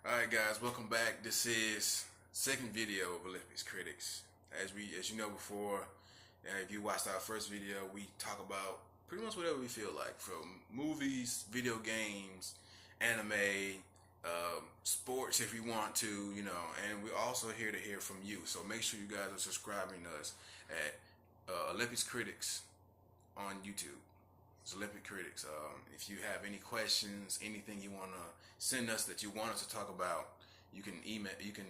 Alright guys, welcome back. This is second video of Olympus Critics. As you know before, if you watched our first video, we talk about pretty much whatever we feel like, from movies, video games, anime, sports if you want to, and we're also here to hear from you. So make sure you guys are subscribing to us at Olympus Critics on YouTube. It's Olympic Critics. If you have any questions, anything you want to send us that you want us to talk about, you can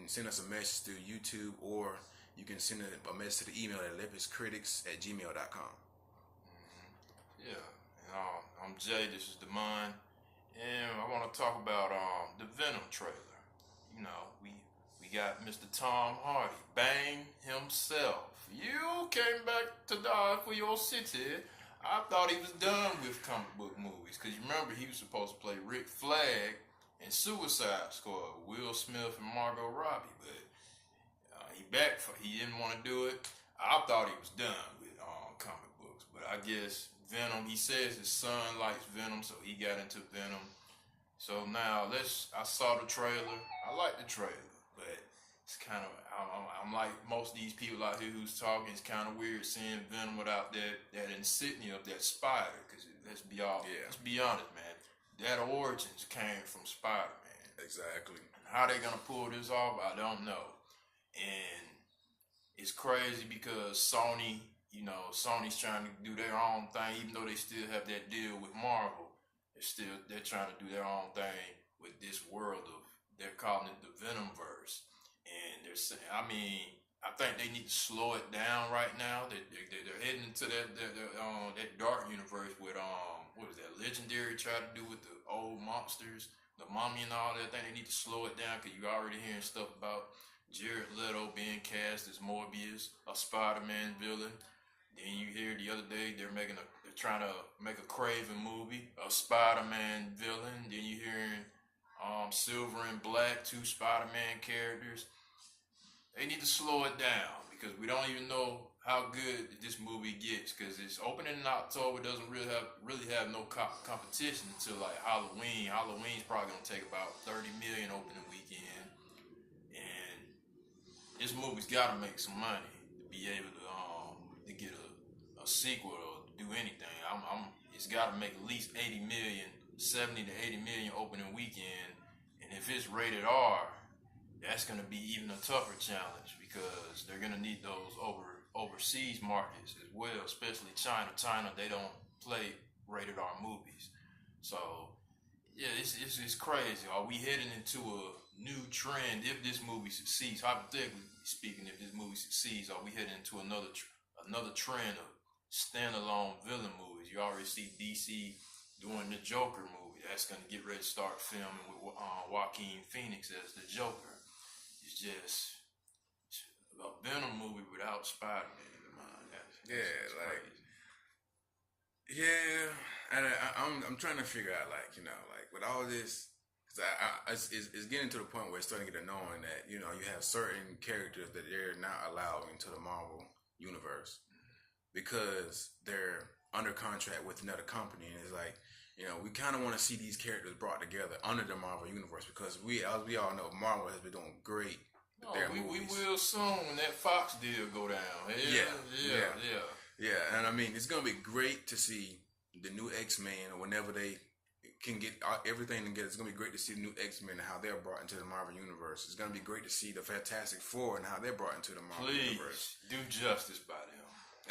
send us a message through YouTube, or you can send a message to the email at olympuscritics@gmail.com. Yeah, and, I'm Jay. This is Demond, and I want to talk about the Venom trailer. We got Mr. Tom Hardy, Bang himself. You came back to die for your city. I thought he was done with comic book movies, because you remember he was supposed to play Rick Flag in Suicide Squad, Will Smith and Margot Robbie, but he didn't want to do it. I thought he was done with comic books, but I guess Venom, he says his son likes Venom, so he got into Venom. So now I saw the trailer. I like the trailer, but it's kind of, I'm like most of these people out here who's talking, it's kind of weird seeing Venom without that insignia of that spider, because let's be honest, man, that origins came from Spider-Man. Exactly. And how they gonna pull this off, I don't know. And it's crazy because Sony's trying to do their own thing, even though they still have that deal with Marvel. They're trying to do their own thing with this world they're calling it the Venomverse. And they're saying, I think they need to slow it down right now. They're heading into that dark universe with what is that, Legendary tried to do with the old monsters, the Mummy and all that. I think they need to slow it down, because you're already hearing stuff about Jared Leto being cast as Morbius, a Spider-Man villain. Then you hear the other day they're trying to make a Craven movie, a Spider-Man villain. Then you hearing Silver and Black, two Spider-Man characters. They need to slow it down, because we don't even know how good this movie gets, because it's opening in October, doesn't really have no competition until like Halloween. Halloween's probably gonna take about 30 million opening weekend, and this movie's got to make some money to be able to get a sequel or do anything. It's got to make at least 80 million, 70 to 80 million opening weekend, and if it's rated R, that's going to be even a tougher challenge, because they're going to need those overseas markets as well, especially China. China, they don't play rated R movies. So, yeah, it's crazy. Are we heading into a new trend if this movie succeeds? Hypothetically speaking, if this movie succeeds, are we heading into another trend of standalone villain movies? You already see DC doing the Joker movie. That's going to get ready to start filming with Joaquin Phoenix as the Joker. It's just a Venom movie without Spider-Man. And I'm trying to figure out, with all this, because it's getting to the point where it's starting to get annoying that you have certain characters that they're not allowed into the Marvel universe because they're under contract with another company, and it's like, we kind of want to see these characters brought together under the Marvel universe, because as we all know, Marvel has been doing great with their movies. We will soon when that Fox deal go down. Yeah, and it's gonna be great to see the new X-Men, or whenever they can get everything together. It's gonna be great to see the new X-Men and how they're brought into the Marvel universe. It's gonna be great to see the Fantastic Four and how they're brought into the Marvel universe. Do justice by them.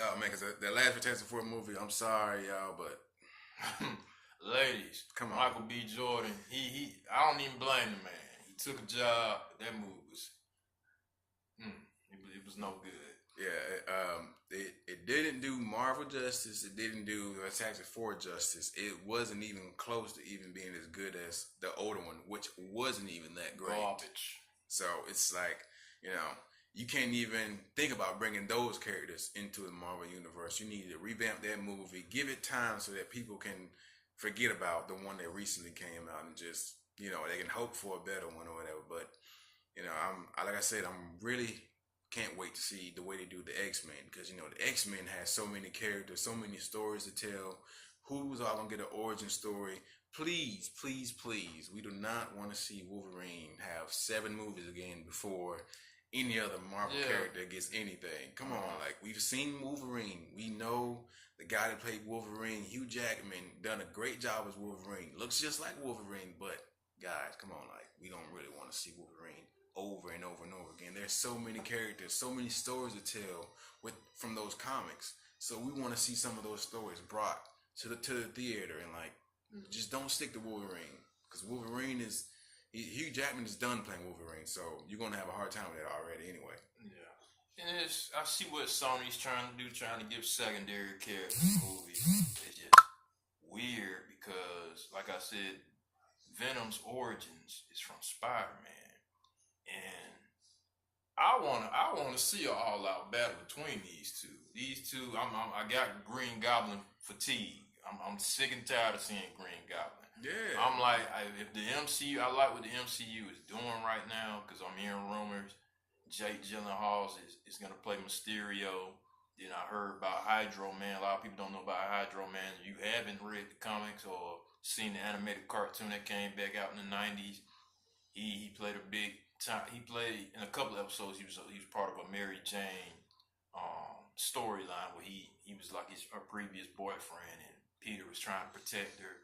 Oh man, because the last Fantastic Four movie, I'm sorry y'all, but ladies, come on, Michael B. Jordan, he I don't even blame the man. He took a job. That movie was, it was no good. Yeah, it didn't do Marvel justice. It didn't do Fantastic Four justice. It wasn't even close to even being as good as the older one, which wasn't even that great. Garbage. So it's like, you can't even think about bringing those characters into the Marvel universe. You need to revamp that movie, give it time so that people can forget about the one that recently came out, and just, they can hope for a better one or whatever. But, like I said, I'm really can't wait to see the way they do the X-Men, because, the X-Men has so many characters, so many stories to tell. Who's all gonna get an origin story? please, please, please, we do not want to see Wolverine have 7 movies again before any other Marvel character gets anything. Come on, like, we've seen Wolverine. We know the guy that played Wolverine, Hugh Jackman, done a great job as Wolverine. Looks just like Wolverine, but guys, come on, like, we don't really want to see Wolverine over and over and over again. There's so many characters, so many stories to tell from those comics. So we want to see some of those stories brought to the theater, and like, just don't stick to Wolverine, because Wolverine is Hugh Jackman is done playing Wolverine, so you're gonna have a hard time with that already anyway. Yeah, and I see what Sony's trying to do, trying to give secondary characters movies. It's just weird because, like I said, Venom's origins is from Spider-Man, and I wanna see an all-out battle between these two. These two, I got Green Goblin fatigue. I'm sick and tired of seeing Green Goblin. Yeah. I'm like, if the MCU, I like what the MCU is doing right now, because I'm hearing rumors Jake Gyllenhaal is going to play Mysterio. Then I heard about Hydro Man. A lot of people don't know about Hydro Man. You haven't read the comics or seen the animated cartoon that came back out in the 90s. He played a big time. He played in a couple episodes. He was part of a Mary Jane storyline where he was like her previous boyfriend, and Peter was trying to protect her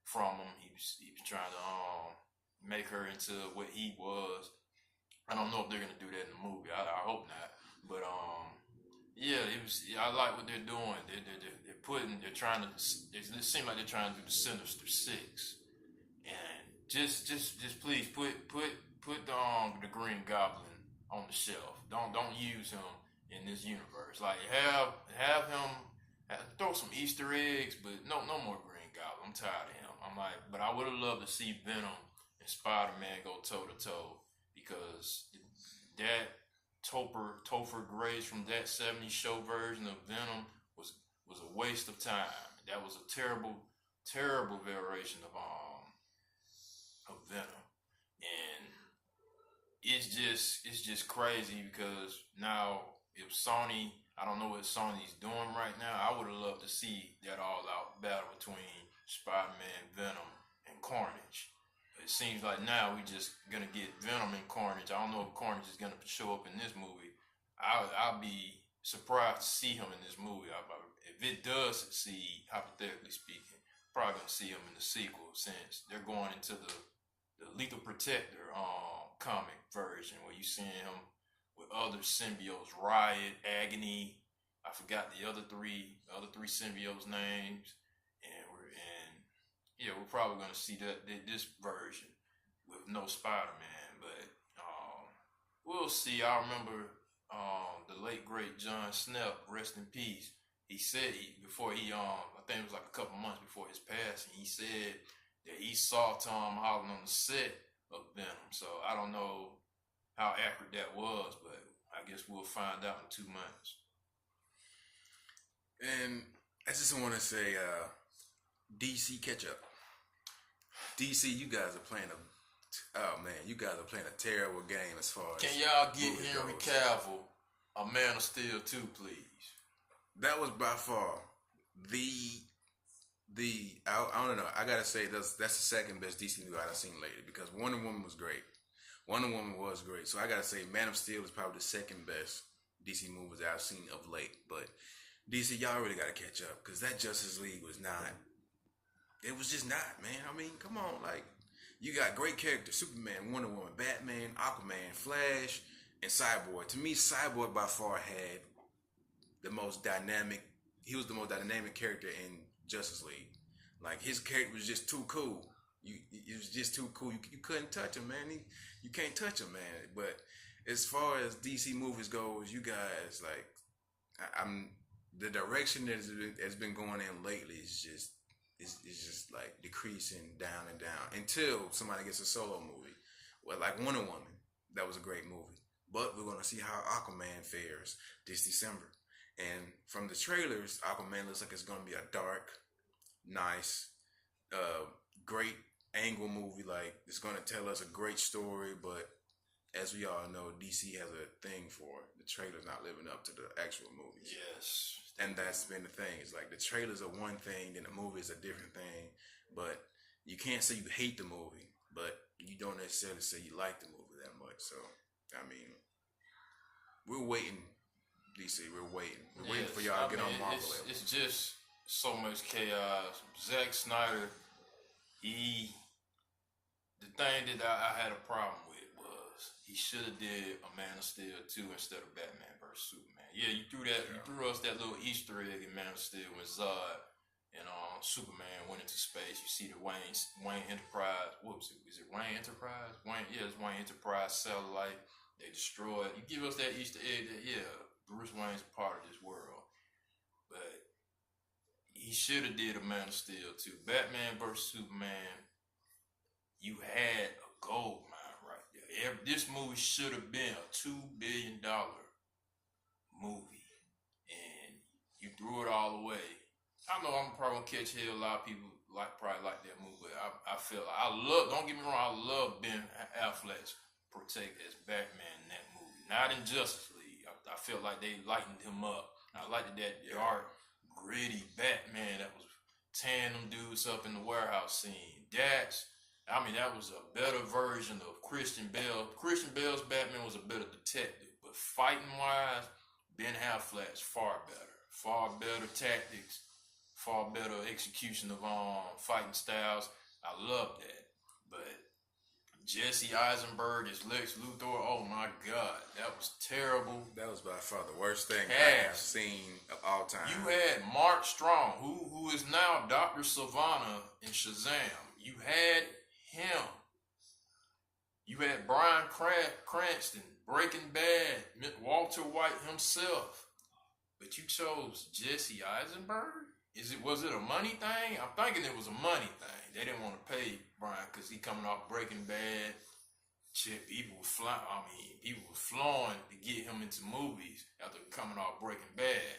from him. He was trying to make her into what he was. I don't know if they're gonna do that in the movie. I hope not. But yeah, I like what they're doing. They're trying to. It seems like they're trying to do the Sinister Six, and just please put the Green Goblin on the shelf. Don't use him in this universe. Like, have him throw some Easter eggs, but no more Green Goblin. I'm tired of him. I'm like, but I would have loved to see Venom and Spider-Man go toe to toe, because that Topher Grace from that '70s show version of Venom was a waste of time. That was a terrible variation of Venom, and it's just crazy, because now if Sony, I don't know what Sony's doing right now. I would have loved to see that all-out battle between Spider-Man, Venom, and Carnage. It seems like now we just gonna get Venom and Carnage. I don't know if Carnage is gonna show up in this movie. I'll be surprised to see him in this movie. If it does succeed, hypothetically speaking, probably gonna see him in the sequel, since they're going into the Lethal Protector comic version, where you seeing him with other symbiotes, Riot, Agony. I forgot the other three symbiotes' names, and we're probably gonna see this version with no Spider-Man, but we'll see. I remember the late great John Snell, rest in peace. He said before he I think it was like a couple months before his passing, he said that he saw Tom Holland on the set of Venom. So I don't know how accurate that was, but I guess we'll find out in 2 months. And I just want to say, DC, catch up. DC, you guys are playing a terrible game as far as. Can y'all get Henry Cavill a Man of Steel 2, please? That was by far I don't know. I gotta say that's the second best DC movie I've seen lately, because Wonder Woman was great. So I gotta say Man of Steel is probably the second best DC movies that I've seen of late. But DC, y'all really gotta catch up, because that Justice League was not. It was just not, man. I mean, come on, like, you got great characters: Superman, Wonder Woman, Batman, Aquaman, Flash, and Cyborg. To me, Cyborg by far had the most dynamic. He was the most dynamic character in Justice League. Like, his character was just too cool. It was just too cool. You couldn't touch him, man. You can't touch him, man. But as far as DC movies goes, you guys, like, the direction that has been going in lately is just like decreasing down and down, until somebody gets a solo movie. Well, like Wonder Woman, that was a great movie. But we're gonna see how Aquaman fares this December. And from the trailers, Aquaman looks like it's gonna be a dark, nice, great angle movie. Like, it's gonna tell us a great story, but as we all know, DC has a thing for the trailers not living up to the actual movies. Yes. And that's been the thing. It's like the trailers are one thing, then the movie is a different thing. But you can't say you hate the movie, but you don't necessarily say you like the movie that much. So, I mean, we're waiting, DC. We're waiting. We're waiting for y'all to get on Marvel level. It's just so much chaos. Zack Snyder, the thing that I had a problem with was he should have did a Man of Steel 2 instead of Batman vs Superman. Yeah, you threw us that little Easter egg in Man of Steel when Zod and Superman went into space. You see the Wayne Enterprise. What was it? Is it Wayne Enterprise? It's Wayne Enterprise satellite. They destroyed. You give us that Easter egg that Bruce Wayne's a part of this world, but he should have did a Man of Steel 2. Batman vs Superman. You had a gold mine right there. This movie should have been a $2 billion movie, and you threw it all away. I know I'm probably gonna catch hell. A lot of people probably like that movie, but I feel like don't get me wrong, I love Ben Affleck's protect as Batman in that movie. Not in Justice League. I feel like they lightened him up. I liked that dark, gritty Batman that was tearing them dudes up in the warehouse scene. That was a better version of Christian Bale. Christian Bale's Batman was a better detective, but fighting-wise, Ben Affleck's far better. Far better tactics, far better execution of fighting styles. I love that. But Jesse Eisenberg as Lex Luthor, oh my God, that was terrible. That was by far the worst thing I have seen of all time. You had Mark Strong, who is now Dr. Sivana in Shazam. You had him. You had Bryan Cranston, Breaking Bad, Walter White himself. But you chose Jesse Eisenberg? Was it a money thing? I'm thinking it was a money thing. They didn't want to pay Bryan because he coming off Breaking Bad. People were flowing to get him into movies after coming off Breaking Bad.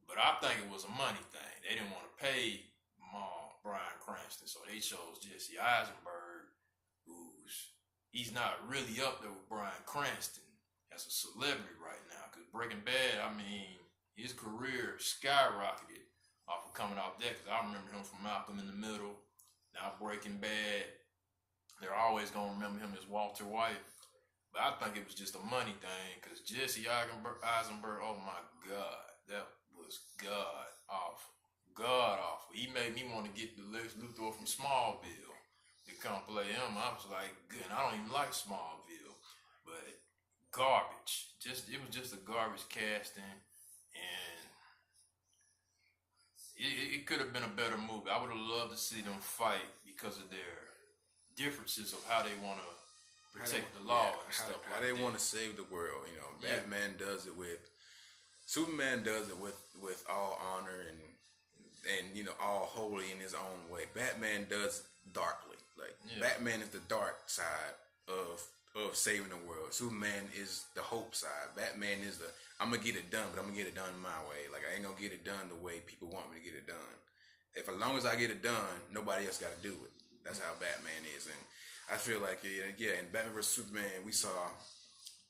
But I think it was a money thing. They didn't want to pay Bryan Cranston, so they chose Jesse Eisenberg, he's not really up there with Bryan Cranston as a celebrity right now. Because Breaking Bad, his career skyrocketed off of coming off that. Because I remember him from Malcolm in the Middle. Now Breaking Bad, they're always gonna remember him as Walter White. But I think it was just a money thing. Because Jesse Eisenberg, oh my God, that was god awful. God awful. He made me want to get the Lex Luthor from Smallville to come play him. I was like, good. And I don't even like Smallville, but garbage. It was just a garbage casting, and it could have been a better movie. I would have loved to see them fight because of their differences of how they want to protect the law and stuff like that. How they want to save the world. Batman does it with, Superman does it with all honor and all holy in his own way. Batman does darkly. Batman is the dark side of saving the world. Superman is the hope side. Batman is I'm gonna get it done, but I'm gonna get it done my way. I ain't gonna get it done the way people want me to get it done. As long as I get it done, nobody else got to do it. That's how Batman is, and I feel like in Batman vs Superman, we saw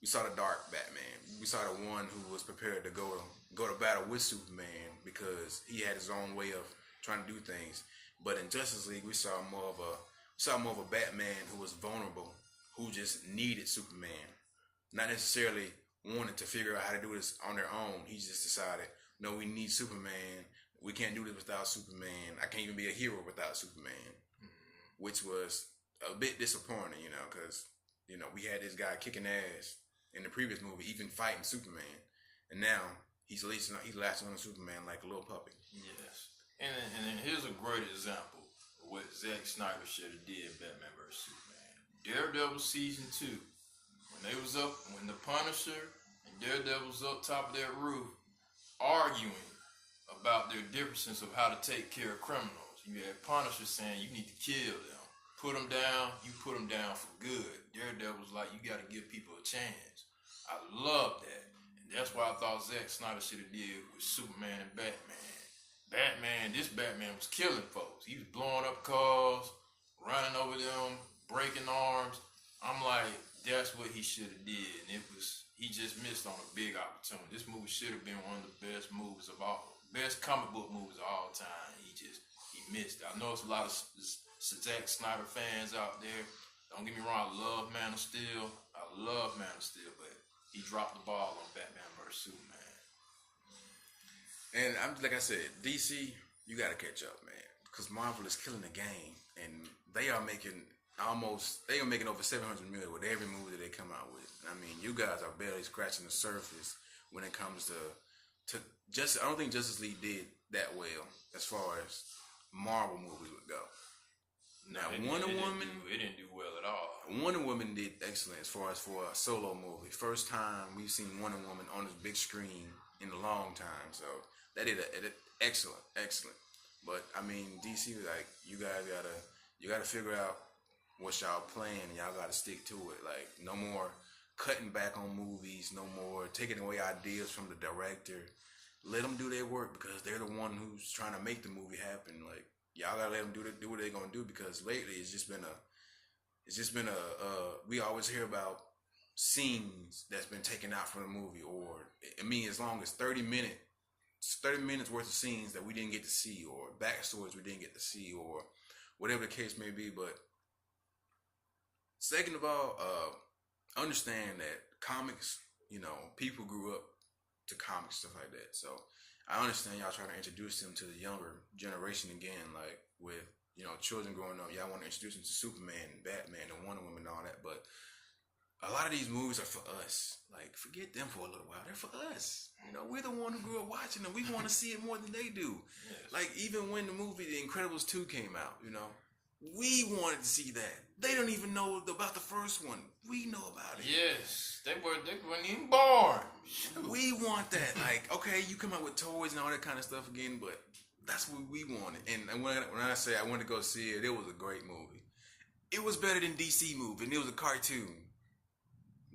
the dark Batman. We saw the one who was prepared to go to battle with Superman because he had his own way of trying to do things. But in Justice League, we saw more of a Batman who was vulnerable, who just needed Superman, not necessarily wanted to figure out how to do this on their own. He just decided, no, we need Superman. We can't do this without Superman. I can't even be a hero without Superman, which was a bit disappointing, because we had this guy kicking ass in the previous movie, even fighting Superman, and now he's latching on to Superman like a little puppy. Yes, and here's a great example of what Zack Snyder should have did Batman vs Superman. Daredevil season 2, when the Punisher and Daredevil was up top of that roof arguing about their differences of how to take care of criminals. You had Punisher saying you need to kill them. Put them down, you put them down for good. Daredevil's like, you got to give people a chance. I love that. And that's why I thought Zack Snyder should have did with Superman and Batman. This Batman was killing folks. He was blowing up cars, running over them, breaking arms. I'm like, that's what he should have did. And he just missed on a big opportunity. This movie should have been one of the best comic book movies of all time. He missed. I know it's a lot of Zack Snyder fans out there, don't get me wrong, I love Man of Steel. But he dropped the ball on Batman vs Superman. And I'm like I said, DC, you got to catch up, man, because Marvel is killing the game, and they are making over 700 million with every movie that they come out with. I mean, you guys are barely scratching the surface when it comes to I don't think Justice League did that well as far as Marvel movies would go. Now, Wonder Woman, it didn't do well at all. Wonder Woman did excellent as far as for a solo movie. First time we've seen Wonder Woman on this big screen in a long time, so that did excellent. But I mean, DC, like, you gotta figure out what y'all playing, and y'all gotta stick to it. Like, no more cutting back on movies, no more taking away ideas from the director. Let them do their work, because they're the one who's trying to make the movie happen. Like, y'all gotta let them do what they're gonna do, because lately it's just been we always hear about scenes that's been taken out from the movie, or I mean, as long as 30 minutes worth of scenes that we didn't get to see, or backstories we didn't get to see, or whatever the case may be. But second of all, understand that comics, people grew up to comics, stuff like that. So I understand y'all trying to introduce them to the younger generation again, like with, children growing up. Y'all want to introduce them to Superman and Batman and Wonder Woman and all that. But a lot of these movies are for us. Like, forget them for a little while. They're for us. We're the one who grew up watching them. We want to see it more than they do. Yes. Like, even when the movie The Incredibles 2 came out, we wanted to see that. They don't even know about the first one. We know about it. Yes. They weren't even born. We want that. Like, okay, you come out with toys and all that kind of stuff again, but that's what we wanted. And when I say I went to go see it, it was a great movie. It was better than DC movie, and it was a cartoon.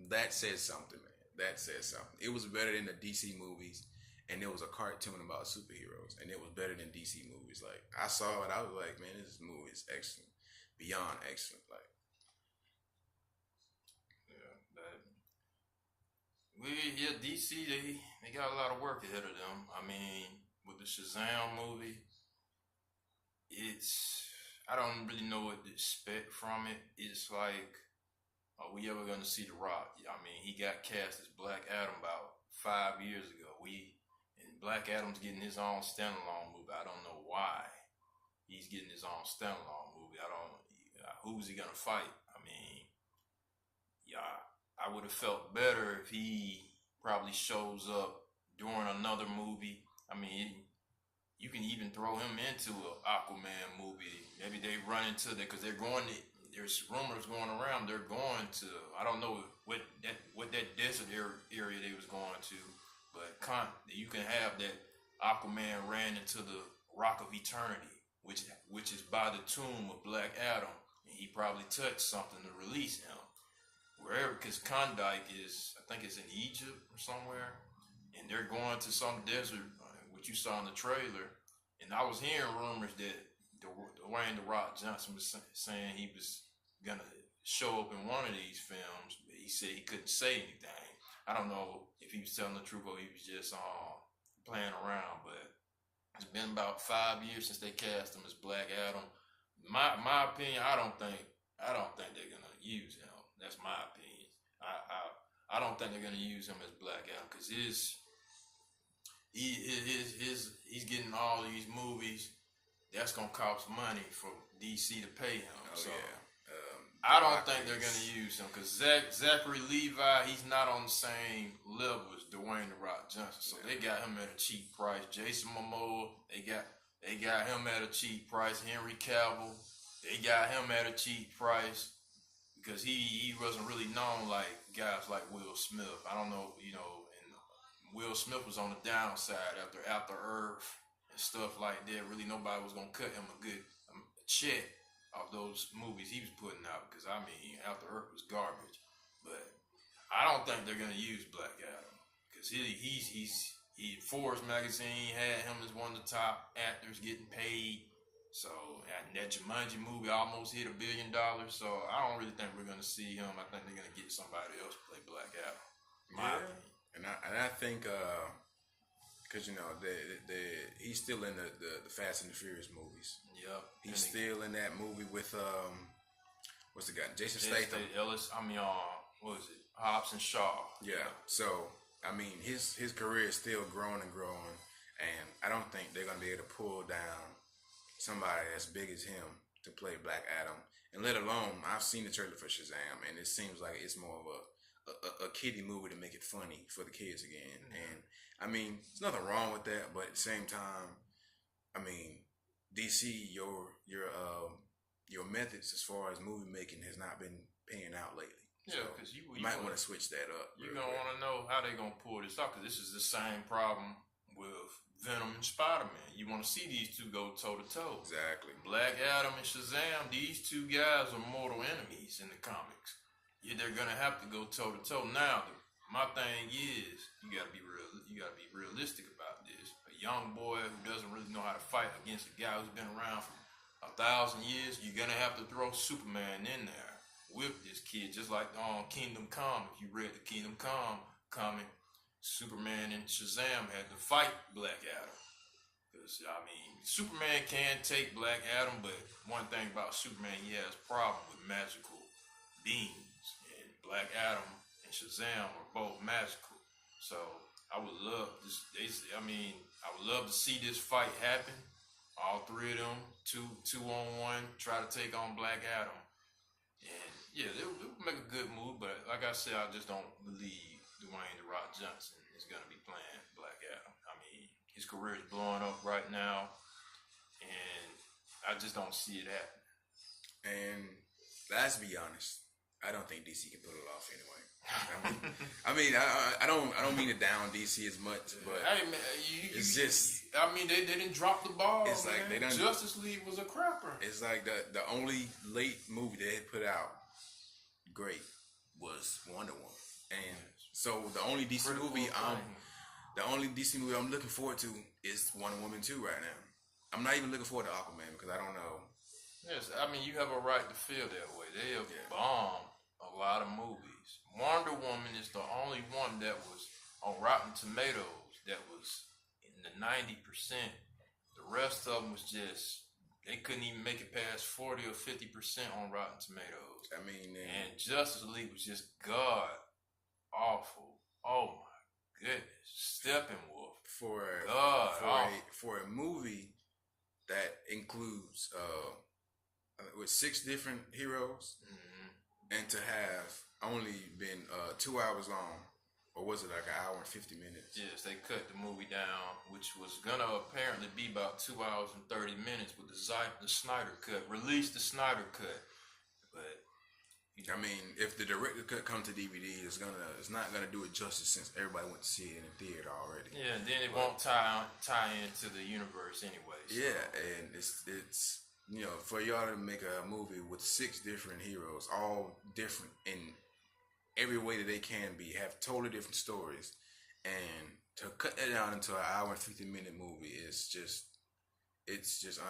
That says something, man. That says something. It was better than the DC movies, and it was a cartoon about superheroes, and it was better than DC movies. Like, I saw it, I was like, man, this movie is excellent. Beyond excellent. Like, DC, they got a lot of work ahead of them. I mean, with the Shazam movie, I don't really know what to expect from it. It's like, are we ever going to see The Rock? I mean, he got cast as Black Adam about 5 years ago. And Black Adam's getting his own standalone movie. I don't know why he's getting his own standalone movie. Who's he going to fight? I mean, I would have felt better if he probably shows up during another movie. I mean, you can even throw him into an Aquaman movie. Maybe they run into that, because there's rumors going around. They're going to, I don't know what that desert area they was going to, but you can have that Aquaman ran into the Rock of Eternity, which is by the tomb of Black Adam, and he probably touched something to release him. Wherever, because Klondike is, I think it's in Egypt or somewhere, and they're going to some desert, which you saw in the trailer. And I was hearing rumors that Dwayne "The Rock" Johnson was saying he was gonna show up in one of these films, but he said he couldn't say anything. I don't know if he was telling the truth or he was just playing around. But it's been about 5 years since they cast him as Black Adam. My opinion, I don't think they're gonna use him. That's my opinion. I don't think they're gonna use him as Black Adam, because he's getting all these movies. That's gonna cost money for DC to pay him. I don't think they're gonna use him, because Zachary Levi, he's not on the same level as Dwayne "The Rock" Johnson. So they got him at a cheap price. Jason Momoa, they got him at a cheap price. Henry Cavill, they got him at a cheap price, because he wasn't really known like guys like Will Smith. I don't know, and Will Smith was on the downside after Earth and stuff like that. Really, nobody was gonna cut him a good check of those movies he was putting out, because I mean, After Earth was garbage. But I don't think they're gonna use Black Adam, because Forbes magazine had him as one of the top actors getting paid. So, and that Jumanji movie almost hit $1 billion. So I don't really think we're gonna see him. I think they're gonna get somebody else to play Black Adam. My opinion. And I think because he's still in the Fast and the Furious movies. Yep. He's still in that movie with what's the guy? Jason Statham. Ellis. What was it? Hobbs and Shaw. Yeah. So I mean, his career is still growing and growing, and I don't think they're gonna be able to pull down somebody as big as him to play Black Adam. And let alone, I've seen the trailer for Shazam, and it seems like it's more of a kiddie movie to make it funny for the kids again. Mm-hmm. And I mean, there's nothing wrong with that, but at the same time, I mean, DC, your methods as far as movie making has not been paying out lately. Yeah, because you might want to switch that up. You're gonna want to know how they're gonna pull this off, because this is the same problem with Venom and Spider-Man. You want to see these two go toe to toe. Exactly. Black Adam and Shazam, these two guys are mortal enemies in the comics. Yeah, they're gonna have to go toe to toe. Now, my thing is, you gotta be real. You gotta be realistic about this. A young boy who doesn't really know how to fight against a guy who's been around for 1,000 years, you're gonna have to throw Superman in there with this kid, just like on Kingdom Come. If you read the Kingdom Come comic, Superman and Shazam had to fight Black Adam. Because, I mean, Superman can take Black Adam, but one thing about Superman, he has a problem with magical beings. And Black Adam and Shazam are both magical. So, I would love this. I would love to see this fight happen. All three of them, two on one, try to take on Black Adam. And, yeah, it would make a good move, but like I said, I just don't believe Dwayne "The Rock" Johnson is going to be playing Black Adam. I mean, his career is blowing up right now, and I just don't see it happening. And let's be honest, I don't think DC can pull it off anyway. I don't mean to down DC as much, but hey man, it's just. I mean, they didn't drop the ball. It's like they done. Justice League was a crapper. It's like the only late movie they had put out great was Wonder Woman, and so the only DC movie I'm looking forward to is Wonder Woman 2 right now. I'm not even looking forward to Aquaman because I don't know. Yes, I mean, you have a right to feel that way. They have bombed a lot of movies. Wonder Woman is the only one that was on Rotten Tomatoes that was in the 90%. The rest of them was just, they couldn't even make it past 40 or 50% on Rotten Tomatoes. I mean, and Justice League was just god awful. Oh my goodness, Steppenwolf for a movie that includes with 6 different heroes, mm-hmm. and to have only been 2 hours long, or was it like an hour and 50 minutes? Yes, they cut the movie down, which was gonna apparently be about 2 hours and 30 minutes with the Snyder cut. Release the Snyder cut, but I mean, if the director cut come to DVD, it's not gonna do it justice since everybody went to see it in the theater already. Yeah, and then it won't tie into the universe anyway. So. Yeah, and it's for y'all to make a movie with 6 different heroes, all different in every way that they can be, have totally different stories, and to cut that down into an hour and 50-minute movie is just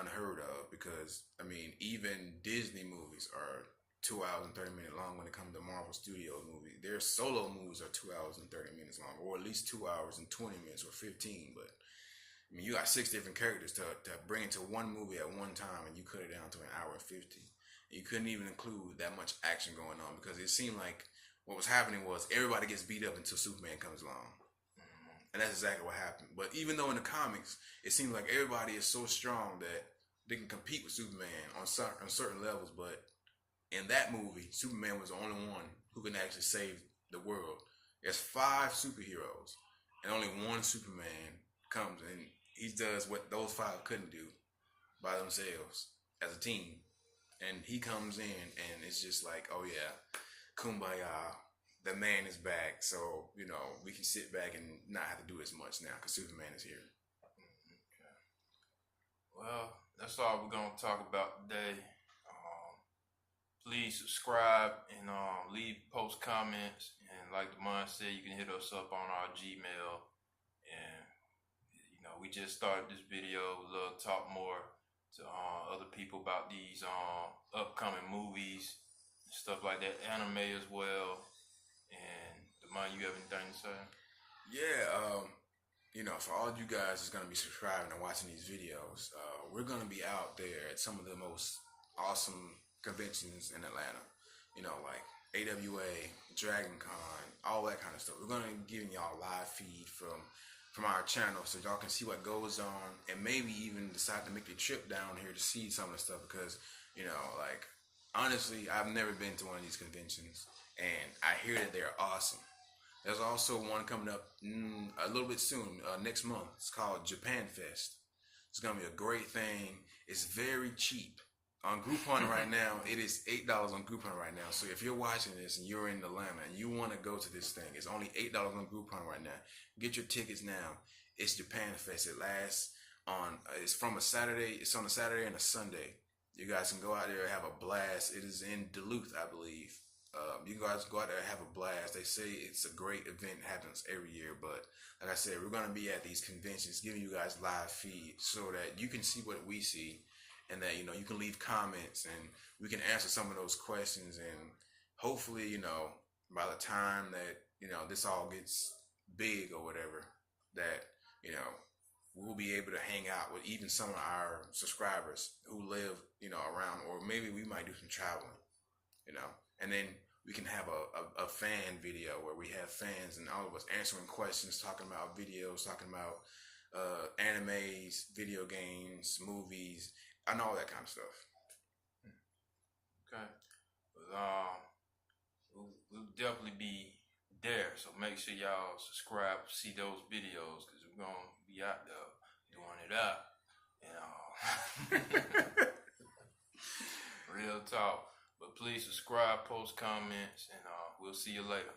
unheard of. Because I mean, even Disney movies are 2 hours and 30 minutes long when it comes to Marvel Studios movies. Their solo movies are 2 hours and 30 minutes long, or at least 2 hours and 20 minutes or 15. But I mean, you got 6 different characters to bring into one movie at one time, and you cut it down to an hour and 50. You couldn't even include that much action going on, because it seemed like what was happening was everybody gets beat up until Superman comes along. And that's exactly what happened. But even though in the comics, it seems like everybody is so strong that they can compete with Superman on certain levels, but in that movie, Superman was the only one who can actually save the world. There's 5 superheroes, and only one Superman comes, and he does what those 5 couldn't do by themselves as a team. And he comes in, and it's just like, oh yeah, kumbaya, the man is back. So, we can sit back and not have to do as much now because Superman is here. Okay. Well, that's all we're going to talk about today. Please subscribe and post comments. And like Damon said, you can hit us up on our Gmail. And, we just started this video. We'd love to talk more to other people about these upcoming movies, stuff like that, anime as well. And Damon, you have anything to say? Yeah, for all you guys that's gonna be subscribing and watching these videos, we're gonna be out there at some of the most awesome conventions in Atlanta. Like AWA, Dragon Con, all that kind of stuff. We're gonna be giving y'all a live feed from our channel so y'all can see what goes on, and maybe even decide to make a trip down here to see some of the stuff, because like, honestly, I've never been to one of these conventions, and I hear that they're awesome. There's also one coming up a little bit soon, next month. It's called Japan Fest. It's gonna be a great thing. It's very cheap on Groupon right now. It is $8 on Groupon right now. So if you're watching this and you're in Atlanta and you want to go to this thing, it's only $8 on Groupon right now. Get your tickets now. It's Japan Fest. It lasts on. It's from a Saturday. It's on a Saturday and a Sunday. You guys can go out there and have a blast. It is in Duluth, I believe. You guys go out there and have a blast. They say it's a great event, happens every year, but like I said, we're going to be at these conventions giving you guys live feed so that you can see what we see, and that you can leave comments and we can answer some of those questions, and hopefully by the time that this all gets big or whatever, that we'll be able to hang out with even some of our subscribers who live around, or maybe we might do some traveling, and then we can have a fan video where we have fans and all of us answering questions, talking about videos, talking about animes, video games, movies, and all that kind of stuff. Okay. We'll definitely be there, so make sure y'all subscribe, see those videos, because we're going to be out there doing it up. Real talk. But please subscribe, post comments, and we'll see you later.